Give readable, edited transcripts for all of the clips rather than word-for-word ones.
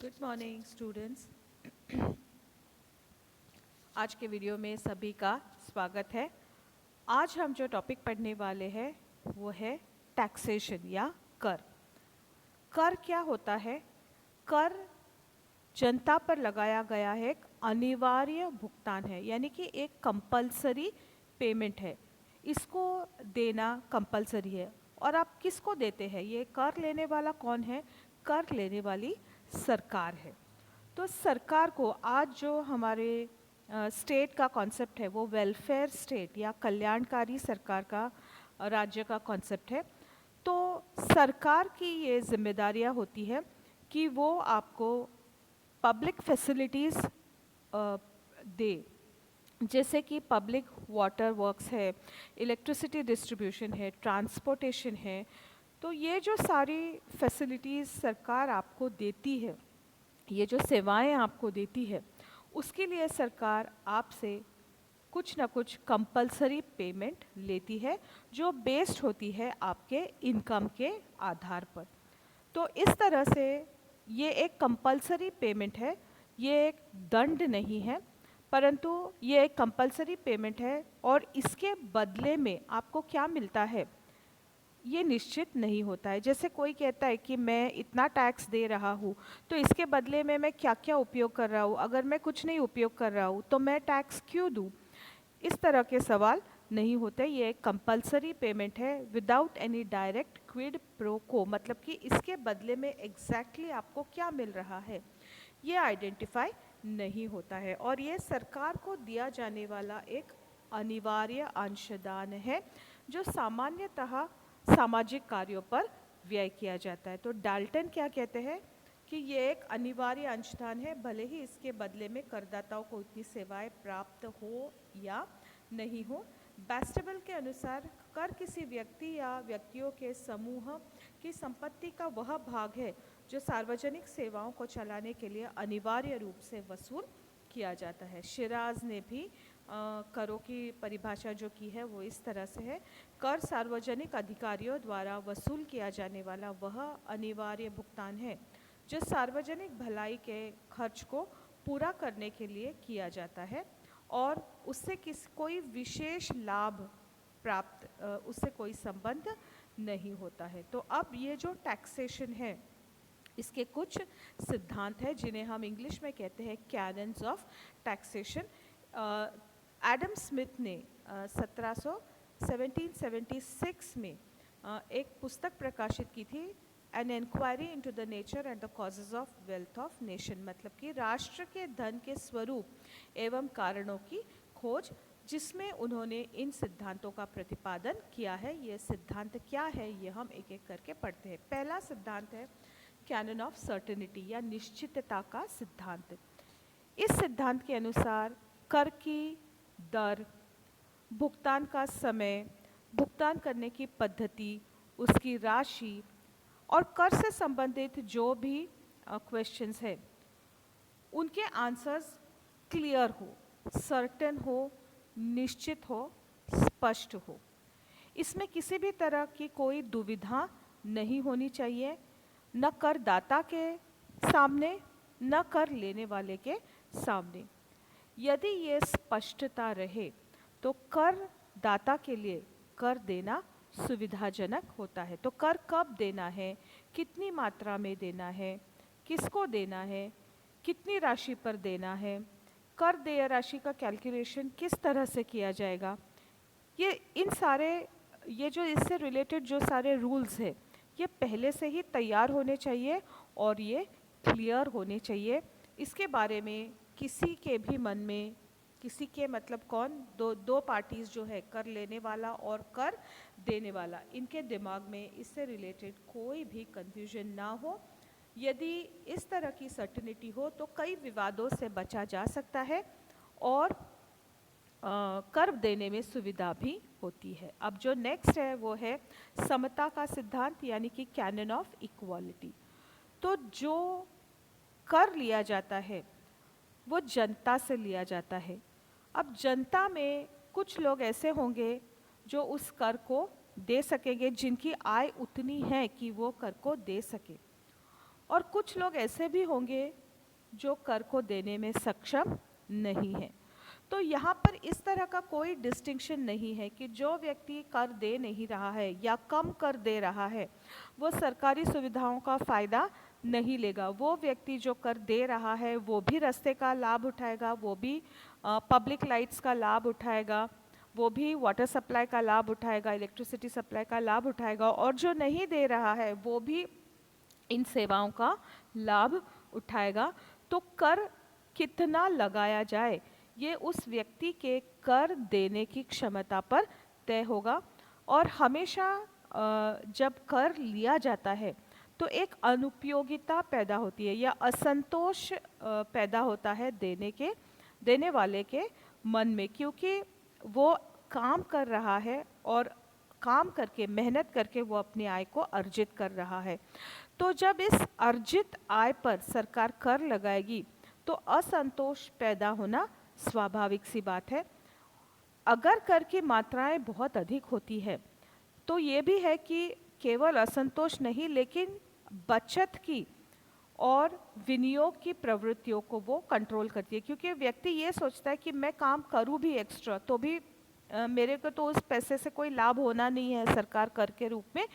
Good morning students. आज के video में सभी का स्वागत है। आज हम जो टॉपिक पढ़ने वाले हैं वो है टैक्सेशन या कर। कर क्या होता है? कर जनता पर लगाया गया है एक अनिवार्य भुगतान है, यानी कि एक कंपलसरी पेमेंट है। इसको देना कंपलसरी है। और आप किसको देते हैं? ये कर लेने वाला कौन है? कर लेने वाली सरकार है। तो सरकार को आज जो हमारे स्टेट का कॉन्सेप्ट है वो वेलफेयर स्टेट या कल्याणकारी सरकार का राज्य का कॉन्सेप्ट है। तो सरकार की ये जिम्मेदारियां होती है कि वो आपको पब्लिक फैसिलिटीज़ दे, जैसे कि पब्लिक वाटर वर्क्स है, इलेक्ट्रिसिटी डिस्ट्रीब्यूशन है, ट्रांसपोर्टेशन है। तो ये जो सारी फैसिलिटीज़ सरकार आपको देती है, ये जो सेवाएं आपको देती है, उसके लिए सरकार आपसे कुछ ना कुछ कंपलसरी पेमेंट लेती है, जो बेस्ड होती है आपके इनकम के आधार पर। तो इस तरह से ये एक कंपलसरी पेमेंट है, ये एक दंड नहीं है, परंतु ये एक कंपलसरी पेमेंट है। और इसके बदले में आपको क्या मिलता है ये निश्चित नहीं होता है। जैसे कोई कहता है कि मैं इतना टैक्स दे रहा हूँ, तो इसके बदले में मैं क्या क्या उपयोग कर रहा हूँ, अगर मैं कुछ नहीं उपयोग कर रहा हूँ तो मैं टैक्स क्यों दूँ? इस तरह के सवाल नहीं होते। ये एक कंपलसरी पेमेंट है without any direct quid pro को, मतलब कि इसके बदले में एग्जैक्टली आपको क्या मिल रहा है ये आइडेंटिफाई नहीं होता है। और ये सरकार को दिया जाने वाला एक अनिवार्य अंशदान है, जो सामान्यतः सामाजिक कार्यों पर व्यय किया जाता है। तो डाल्टन क्या कहते हैं कि ये एक अनिवार्य अंशदान है, भले ही इसके बदले में करदाताओं को इतनी सेवाएं प्राप्त हो या नहीं हो। बेस्टेबल के अनुसार कर किसी व्यक्ति या व्यक्तियों के समूह की संपत्ति का वह भाग है जो सार्वजनिक सेवाओं को चलाने के लिए अनिवार्य रूप से वसूल किया जाता है। शिराज ने भी करों की परिभाषा जो की है वो इस तरह से है: कर सार्वजनिक अधिकारियों द्वारा वसूल किया जाने वाला वह अनिवार्य भुगतान है जो सार्वजनिक भलाई के खर्च को पूरा करने के लिए किया जाता है और उससे कोई विशेष लाभ प्राप्त उससे कोई संबंध नहीं होता है। तो अब ये जो टैक्सेशन है, इसके कुछ सिद्धांत हैं जिन्हें हम इंग्लिश में कहते हैं canons of taxation. Adam Smith ने 1776 में एक पुस्तक प्रकाशित की थी, an inquiry into the nature and the causes of wealth of nation, मतलब कि राष्ट्र के धन के स्वरूप एवं कारणों की खोज, जिसमें उन्होंने इन सिद्धांतों का प्रतिपादन किया है। ये सिद्धांत क्या है ये हम एक एक करके पढ़ते हैं। पहला सिद्धांत है कैनन ऑफ सर्टेनिटी या निश्चितता का सिद्धांत। इस सिद्धांत के अनुसार कर की दर, भुगतान का समय, भुगतान करने की पद्धति, उसकी राशि और कर से संबंधित जो भी क्वेश्चंस है उनके आंसर्स क्लियर हो, सर्टेन हो, निश्चित हो, स्पष्ट हो। इसमें किसी भी तरह की कोई दुविधा नहीं होनी चाहिए, न करदाता के सामने न कर लेने वाले के सामने। यदि ये स्पष्टता रहे तो कर दाता के लिए कर देना सुविधाजनक होता है। तो कर कब देना है, कितनी मात्रा में देना है, किसको देना है, कितनी राशि पर देना है, कर देय राशि का कैलकुलेशन किस तरह से किया जाएगा, ये जो इससे रिलेटेड जो सारे रूल्स हैं ये पहले से ही तैयार होने चाहिए और ये क्लियर होने चाहिए। इसके बारे में किसी के भी मन में, किसी के मतलब कौन, दो पार्टीज जो है, कर लेने वाला और कर देने वाला, इनके दिमाग में इससे रिलेटेड कोई भी कंफ्यूजन ना हो। यदि इस तरह की सर्टेनिटी हो तो कई विवादों से बचा जा सकता है और कर देने में सुविधा भी होती है। अब जो नेक्स्ट है वो है समता का सिद्धांत, यानी कि कैनन ऑफ इक्वालिटी। तो जो कर लिया जाता है वो जनता से लिया जाता है। अब जनता में कुछ लोग ऐसे होंगे जो उस कर को दे सकेंगे, जिनकी आय उतनी है कि वो कर को दे सके, और कुछ लोग ऐसे भी होंगे जो कर को देने में सक्षम नहीं है। तो यहाँ पर इस तरह का कोई डिस्टिंक्शन नहीं है कि जो व्यक्ति कर दे नहीं रहा है या कम कर दे रहा है वो सरकारी सुविधाओं का फ़ायदा नहीं लेगा। वो व्यक्ति जो कर दे रहा है वो भी रास्ते का लाभ उठाएगा, वो भी पब्लिक लाइट्स का लाभ उठाएगा, वो भी वाटर सप्लाई का लाभ उठाएगा, इलेक्ट्रिसिटी सप्लाई का लाभ उठाएगा, और जो नहीं दे रहा है वो भी इन सेवाओं का लाभ उठाएगा। तो कर कितना लगाया जाए ये उस व्यक्ति के कर देने की क्षमता पर तय होगा। और हमेशा जब कर लिया जाता है तो एक अनुपयोगिता पैदा होती है या असंतोष पैदा होता है देने वाले के मन में, क्योंकि वो काम कर रहा है और काम करके मेहनत करके वो अपनी आय को अर्जित कर रहा है। तो जब इस अर्जित आय पर सरकार कर लगाएगी तो असंतोष पैदा होना स्वाभाविक सी बात है। अगर कर की मात्राएं बहुत अधिक होती है तो ये भी है कि केवल असंतोष नहीं लेकिन बचत की और विनियोग की प्रवृत्तियों को वो कंट्रोल करती है, क्योंकि व्यक्ति ये सोचता है कि मैं काम करूं भी एक्स्ट्रा तो भी मेरे को तो उस पैसे से कोई लाभ होना नहीं है, सरकार कर के रूप में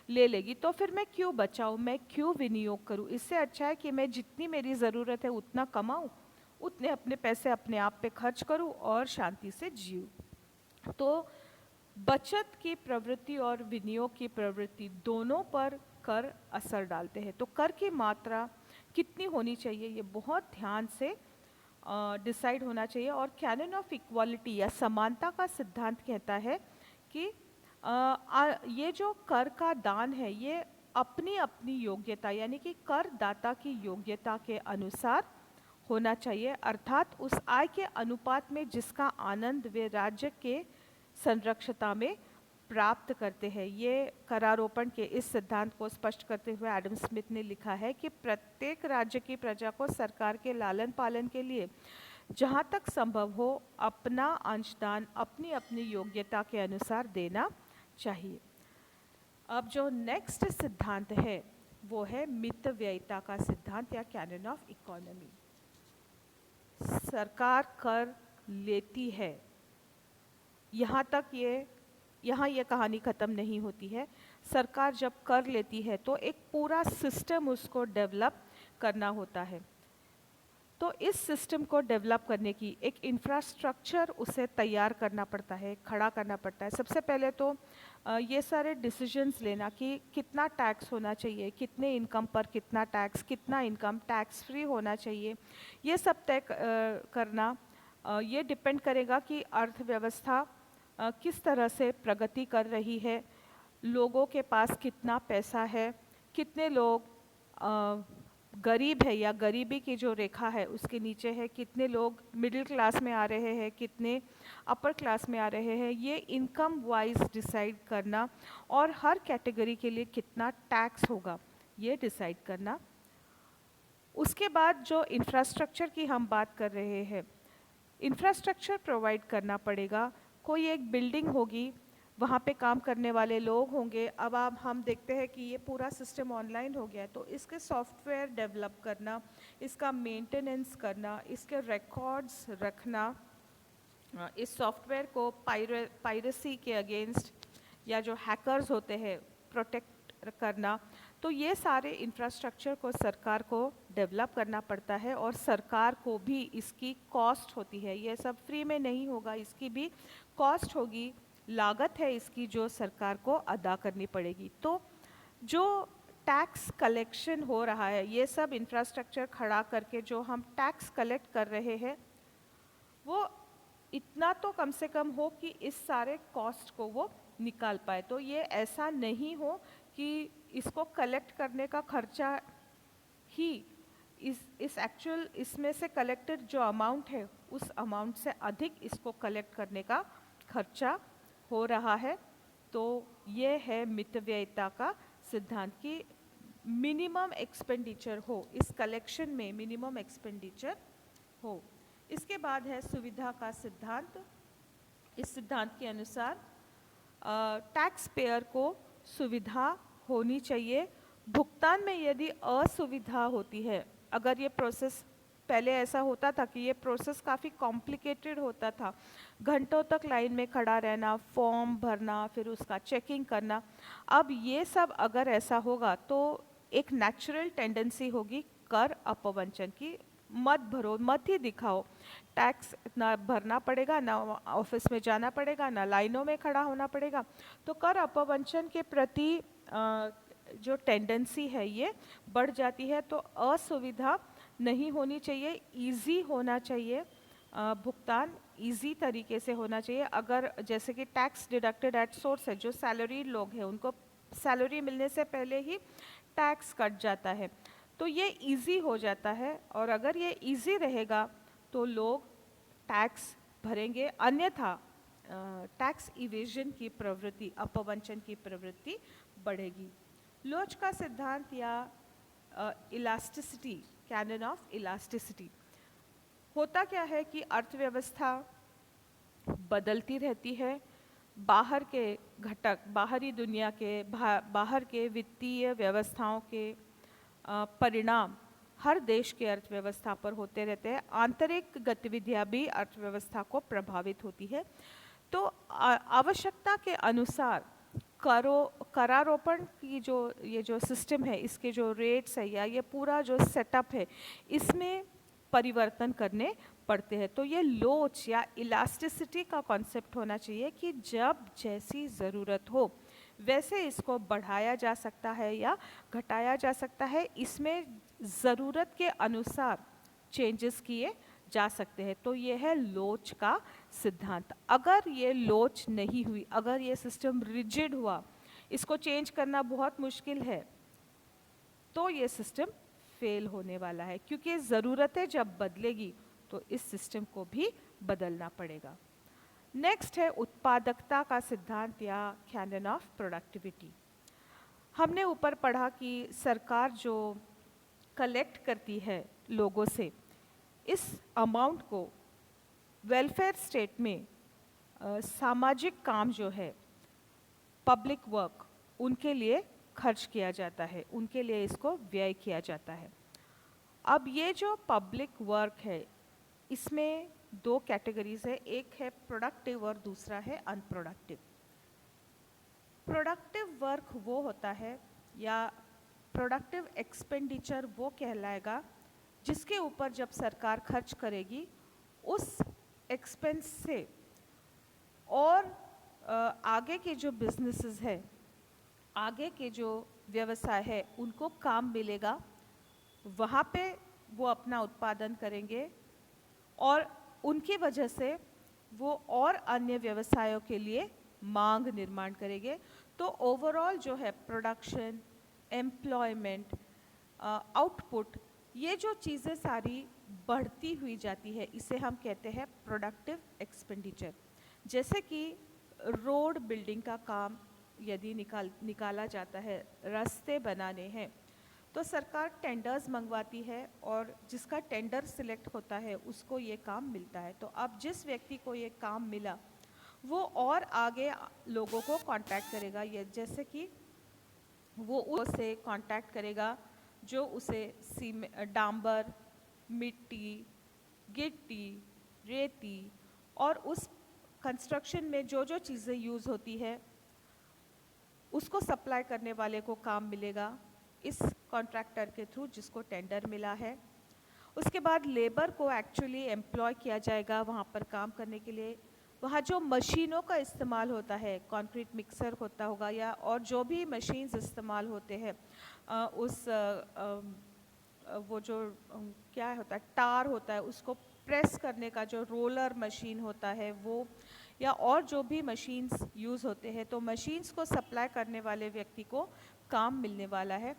ले लेगी, तो फिर मैं क्यों बचाऊं, मैं क्यों विनियोग करूं। इससे अच्छा है कि मैं जितनी मेरी ज़रूरत है उतना कमाऊं, उतने अपने पैसे अपने आप पे खर्च करूं और शांति से जीऊं। तो बचत की प्रवृत्ति और विनियोग की प्रवृत्ति दोनों पर कर असर डालते हैं। तो कर की मात्रा कितनी होनी चाहिए ये बहुत ध्यान से डिसाइड होना चाहिए। और कैनन ऑफ इक्वालिटी या समानता का सिद्धांत कहता है कि ये जो कर का दान है ये अपनी अपनी योग्यता यानी कि करदाता की योग्यता के अनुसार होना चाहिए, अर्थात उस आय के अनुपात में जिसका आनंद वे राज्य के संरक्षता में प्राप्त करते हैं। ये करारोपण के इस सिद्धांत को स्पष्ट करते हुए एडम स्मिथ ने लिखा है कि प्रत्येक राज्य की प्रजा को सरकार के लालन पालन के लिए जहाँ तक संभव हो अपना अंशदान अपनी अपनी योग्यता के अनुसार देना चाहिए। अब जो नेक्स्ट सिद्धांत है वो है मितव्ययिता का सिद्धांत या कैनन ऑफ इकोनॉमी। सरकार कर लेती है, यहाँ ये कहानी ख़त्म नहीं होती है। सरकार जब कर लेती है तो एक पूरा सिस्टम उसको डेवलप करना होता है। तो इस सिस्टम को डेवलप करने की एक इंफ्रास्ट्रक्चर उसे तैयार करना पड़ता है, खड़ा करना पड़ता है। सबसे पहले तो ये सारे डिसीजंस लेना कि कितना टैक्स होना चाहिए, कितने इनकम पर कितना टैक्स, कितना इनकम टैक्स फ्री होना चाहिए, ये सब तय करना ये डिपेंड करेगा कि अर्थव्यवस्था किस तरह से प्रगति कर रही है, लोगों के पास कितना पैसा है, कितने लोग गरीब है या गरीबी की जो रेखा है उसके नीचे है, कितने लोग मिडिल क्लास में आ रहे हैं, कितने अपर क्लास में आ रहे हैं, ये इनकम वाइज डिसाइड करना और हर कैटेगरी के लिए कितना टैक्स होगा ये डिसाइड करना। उसके बाद जो इंफ्रास्ट्रक्चर की हम बात कर रहे हैं, इंफ्रास्ट्रक्चर प्रोवाइड करना पड़ेगा। कोई एक बिल्डिंग होगी, वहाँ पे काम करने वाले लोग होंगे। अब आप हम देखते हैं कि ये पूरा सिस्टम ऑनलाइन हो गया है, तो इसके सॉफ्टवेयर डेवलप करना, इसका मेंटेनेंस करना, इसके रिकॉर्ड्स रखना, इस सॉफ्टवेयर को पायरेसी के अगेंस्ट या जो हैकर्स होते हैं प्रोटेक्ट करना, तो ये सारे इंफ्रास्ट्रक्चर को सरकार को डेवलप करना पड़ता है और सरकार को भी इसकी कॉस्ट होती है। ये सब फ्री में नहीं होगा, इसकी भी कॉस्ट होगी, लागत है इसकी जो सरकार को अदा करनी पड़ेगी। तो जो टैक्स कलेक्शन हो रहा है, ये सब इंफ्रास्ट्रक्चर खड़ा करके जो हम टैक्स कलेक्ट कर रहे हैं वो इतना तो कम से कम हो कि इस सारे कॉस्ट को वो निकाल पाए। तो ये ऐसा नहीं हो कि इसको कलेक्ट करने का खर्चा ही इस एक्चुअल इसमें से कलेक्टेड जो अमाउंट है उस अमाउंट से अधिक इसको कलेक्ट करने का खर्चा हो रहा है। तो ये है मितव्ययिता का सिद्धांत कि मिनिमम एक्सपेंडिचर हो, इस कलेक्शन में मिनिमम एक्सपेंडिचर हो। इसके बाद है सुविधा का सिद्धांत। इस सिद्धांत के अनुसार टैक्स पेयर को सुविधा होनी चाहिए, भुगतान में यदि असुविधा होती है, अगर ये प्रोसेस पहले ऐसा होता था कि ये प्रोसेस काफ़ी कॉम्प्लिकेटेड होता था, घंटों तक लाइन में खड़ा रहना, फॉर्म भरना, फिर उसका चेकिंग करना। अब ये सब अगर ऐसा होगा तो एक नेचुरल टेंडेंसी होगी कर अपवंचन की। मत भरो, मत ही दिखाओ। टैक्स ना भरना पड़ेगा, ना ऑफिस में जाना पड़ेगा, ना लाइनों में खड़ा होना पड़ेगा। तो कर अपवंचन के प्रति जो टेंडेंसी है ये बढ़ जाती है। तो असुविधा नहीं होनी चाहिए, इजी होना चाहिए, भुगतान इजी तरीके से होना चाहिए। अगर जैसे कि टैक्स डिडक्टेड एट सोर्स है, जो सैलरी लोग हैं उनको सैलरी मिलने से पहले ही टैक्स कट जाता है, तो ये इजी हो जाता है। और अगर ये इजी रहेगा तो लोग टैक्स भरेंगे, अन्यथा टैक्स इवेजन की प्रवृत्ति, अपवंचन की प्रवृत्ति बढ़ेगी। लोच का सिद्धांत या इलास्टिसिटी, कैनन ऑफ इलास्टिसिटी, होता क्या है कि अर्थव्यवस्था बदलती रहती है। बाहर के घटक, बाहरी दुनिया के बाहर के वित्तीय व्यवस्थाओं के परिणाम हर देश के अर्थव्यवस्था पर होते रहते हैं। आंतरिक गतिविधियां भी अर्थव्यवस्था को प्रभावित होती है। तो आवश्यकता के अनुसार करारोपण की जो ये जो सिस्टम है, इसके जो रेट्स है या ये पूरा जो सेटअप है, इसमें परिवर्तन करने पड़ते हैं। तो ये लोच या इलास्टिसिटी का कॉन्सेप्ट होना चाहिए कि जब जैसी ज़रूरत हो वैसे इसको बढ़ाया जा सकता है या घटाया जा सकता है। इसमें ज़रूरत के अनुसार चेंजेस किए जा सकते हैं। तो ये है लोच का सिद्धांत। अगर ये लोच नहीं हुई, अगर ये सिस्टम रिजिड हुआ, इसको चेंज करना बहुत मुश्किल है, तो ये सिस्टम फेल होने वाला है, क्योंकि ज़रूरतें जब बदलेगी तो इस सिस्टम को भी बदलना पड़ेगा। नेक्स्ट है उत्पादकता का सिद्धांत या कैनन ऑफ प्रोडक्टिविटी। हमने ऊपर पढ़ा कि सरकार जो कलेक्ट करती है लोगों से, इस अमाउंट को वेलफेयर स्टेट में सामाजिक काम जो है, पब्लिक वर्क, उनके लिए खर्च किया जाता है, उनके लिए इसको व्यय किया जाता है। अब ये जो पब्लिक वर्क है, इसमें दो कैटेगरीज है, एक है प्रोडक्टिव और दूसरा है अनप्रोडक्टिव। प्रोडक्टिव वर्क वो होता है या प्रोडक्टिव एक्सपेंडिचर वो कहलाएगा जिसके ऊपर जब सरकार खर्च करेगी उस एक्सपेंस से और आगे के जो बिजनेसेस है, आगे के जो व्यवसाय है, उनको काम मिलेगा, वहाँ पे वो अपना उत्पादन करेंगे और उनकी वजह से वो और अन्य व्यवसायों के लिए मांग निर्माण करेंगे। तो ओवरऑल जो है प्रोडक्शन, एम्प्लॉयमेंट, आउटपुट, ये जो चीज़ें सारी बढ़ती हुई जाती है, इसे हम कहते हैं प्रोडक्टिव एक्सपेंडिचर। जैसे कि रोड बिल्डिंग का काम यदि निकाला जाता है, रास्ते बनाने हैं, तो सरकार टेंडर्स मंगवाती है और जिसका टेंडर सिलेक्ट होता है उसको ये काम मिलता है। तो अब जिस व्यक्ति को ये काम मिला वो और आगे लोगों को कांटेक्ट करेगा, ये जैसे कि वो उससे कांटेक्ट करेगा जो उसे डांबर, मिट्टी, गिट्टी, रेती और उस कंस्ट्रक्शन में जो जो चीज़ें यूज़ होती है उसको सप्लाई करने वाले को काम मिलेगा इस कॉन्ट्रैक्टर के थ्रू जिसको टेंडर मिला है। उसके बाद लेबर को एक्चुअली एम्प्लॉय किया जाएगा वहाँ पर काम करने के लिए। वहाँ जो मशीनों का इस्तेमाल होता है, कंक्रीट मिक्सर होता होगा या और जो भी मशीन्स इस्तेमाल होते हैं, वो जो क्या होता है, टार होता है, उसको प्रेस करने का जो रोलर मशीन होता है वो, या और जो भी मशीन्स यूज़ होते हैं, तो मशीन्स को सप्लाई करने वाले व्यक्ति को काम मिलने वाला है।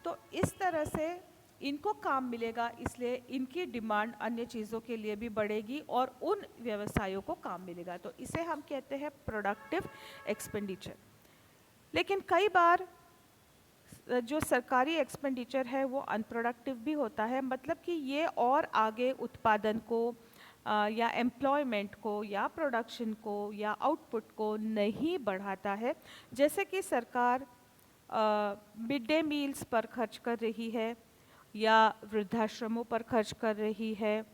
तो इस तरह से इनको काम मिलेगा, इसलिए इनकी डिमांड अन्य चीज़ों के लिए भी बढ़ेगी और उन व्यवसायों को काम मिलेगा। तो इसे हम कहते हैं प्रोडक्टिव एक्सपेंडिचर। लेकिन कई बार जो सरकारी एक्सपेंडिचर है वो अनप्रोडक्टिव भी होता है, मतलब कि ये और आगे उत्पादन को या एम्प्लॉयमेंट को या प्रोडक्शन को या आउटपुट को नहीं बढ़ाता है। जैसे कि सरकार मिड डे मील्स पर खर्च कर रही है, या वृद्धाश्रमों पर खर्च कर रही है,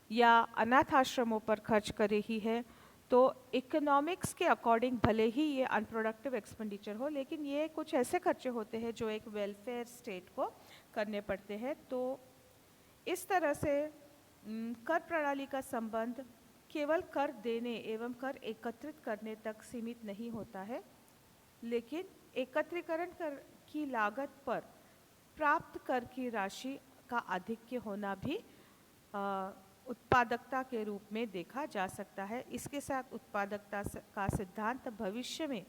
या अनाथ आश्रमों पर खर्च कर रही है, तो इकोनॉमिक्स के अकॉर्डिंग भले ही ये अनप्रोडक्टिव एक्सपेंडिचर हो, लेकिन ये कुछ ऐसे खर्चे होते हैं जो एक वेलफेयर स्टेट को करने पड़ते हैं। तो इस तरह से कर प्रणाली का संबंध केवल कर देने एवं कर एकत्रित करने तक सीमित नहीं होता है, लेकिन एकत्रीकरण कर की लागत पर प्राप्त कर की राशि का आधिक्य होना भी उत्पादकता के रूप में देखा जा सकता है। इसके साथ उत्पादकता का सिद्धांत भविष्य में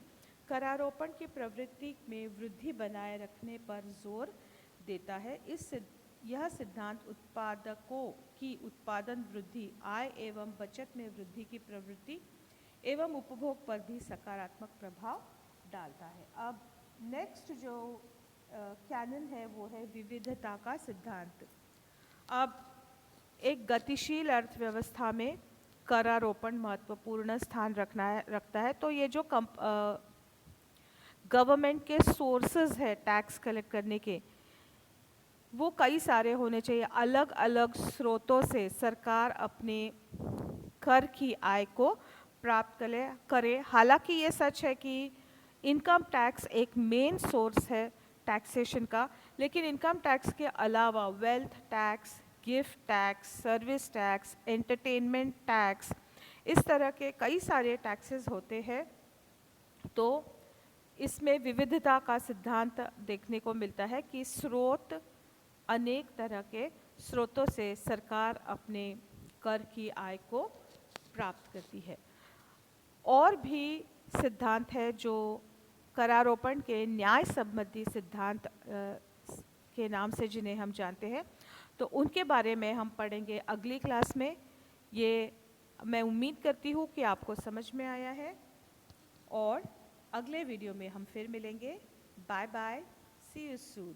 करारोपण की प्रवृत्ति में वृद्धि बनाए रखने पर जोर देता है। यह सिद्धांत उत्पादकों की उत्पादन वृद्धि, आय एवं बचत में वृद्धि की प्रवृत्ति एवं उपभोग पर भी सकारात्मक प्रभाव डालता है। अब नेक्स्ट जो कैनन है वो है विविधता का सिद्धांत। अब एक गतिशील अर्थव्यवस्था में करारोपण महत्वपूर्ण स्थान रखता है। तो ये जो गवर्नमेंट के सोर्सेज है टैक्स कलेक्ट करने के, वो कई सारे होने चाहिए। अलग अलग स्रोतों से सरकार अपने कर की आय को प्राप्त करे। हालांकि ये सच है कि इनकम टैक्स एक मेन सोर्स है टैक्सेशन का, लेकिन इनकम टैक्स के अलावा wealth tax, gift tax, service tax, entertainment tax, इस तरह के कई सारे टैक्सेस होते हैं। तो इसमें विविधता का सिद्धांत देखने को मिलता है कि अनेक तरह के स्रोतों से सरकार अपने कर की आय को प्राप्त करती है। और भी सिद्धांत है जो करारोपण के न्याय संबंधी सिद्धांत के नाम से जिन्हें हम जानते हैं, तो उनके बारे में हम पढ़ेंगे अगली क्लास में। ये मैं उम्मीद करती हूँ कि आपको समझ में आया है, और अगले वीडियो में हम फिर मिलेंगे। Bye bye, see you soon.